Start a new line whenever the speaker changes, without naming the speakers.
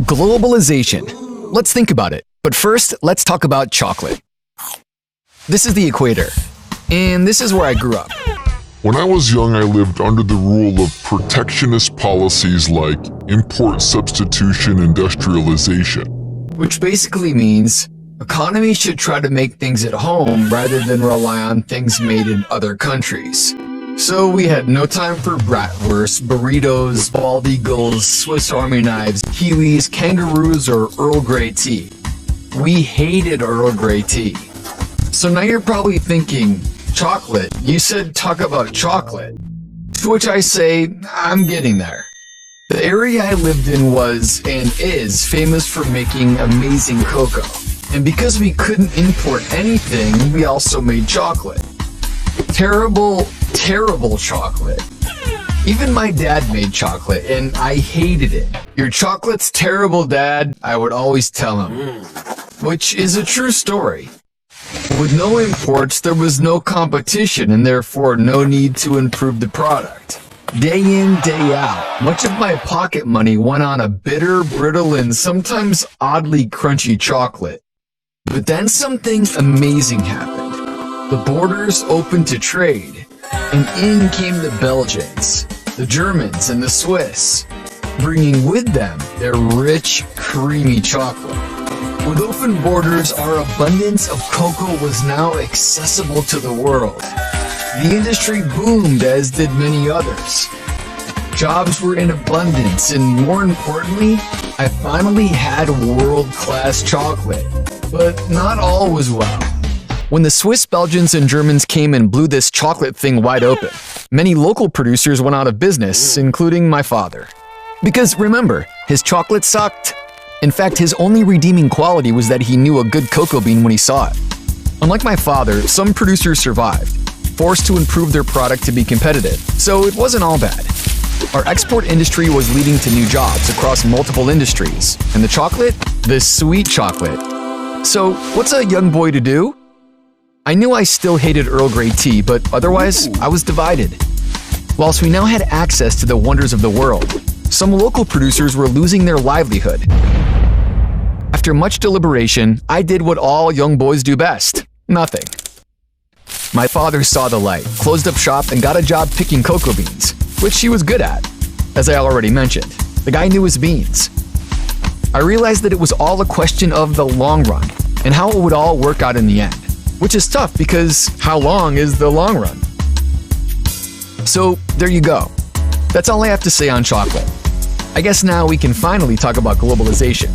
Globalization. Let's think about it. But first, let's talk about chocolate. This is the equator, and this is where I grew up.
When I was young, I lived under the rule of protectionist policies like import substitution industrialization.
Which basically means economies should try to make things at home rather than rely on things made in other countries. So we had no time for bratwurst, burritos, bald eagles, Swiss Army knives, kiwis, kangaroos, or Earl Grey tea. We hated Earl Grey tea. So now you're probably thinking, chocolate, you said talk about chocolate. To which I say, I'm getting there. The area I lived in was, and is, famous for making amazing cocoa. And because we couldn't import anything, we also made chocolate. Terrible, terrible chocolate. Even my dad made chocolate, and I hated it. Your chocolate's terrible, Dad, I would always tell him. Which is a true story. With no imports, there was no competition and therefore no need to improve the product. Day in, day out, much of my pocket money went on a bitter, brittle, and sometimes oddly crunchy chocolate. But then something amazing happened. The borders opened to trade, and in came the Belgians, the Germans, and the Swiss, bringing with them their rich, creamy chocolate. With open borders, our abundance of cocoa was now accessible to the world. The industry boomed, as did many others. Jobs were in abundance, and more importantly, I finally had world-class chocolate. But not all was well. When the Swiss, Belgians, and Germans came and blew this chocolate thing wide open, many local producers went out of business, including my father. Because remember, his chocolate sucked. In fact, his only redeeming quality was that he knew a good cocoa bean when he saw it. Unlike my father, some producers survived, forced to improve their product to be competitive, so it wasn't all bad. Our export industry was leading to new jobs across multiple industries, and the chocolate? The sweet chocolate. So, what's a young boy to do? I knew I still hated Earl Grey tea, but otherwise, I was divided. Whilst we now had access to the wonders of the world, some local producers were losing their livelihood. After much deliberation, I did what all young boys do best: nothing. My father saw the light, closed up shop, and got a job picking cocoa beans, which he was good at. As I already mentioned, the guy knew his beans. I realized that it was all a question of the long run, and how it would all work out in the end. Which is tough because how long is the long run? So there you go. That's all I have to say on chocolate. I guess now we can finally talk about globalization.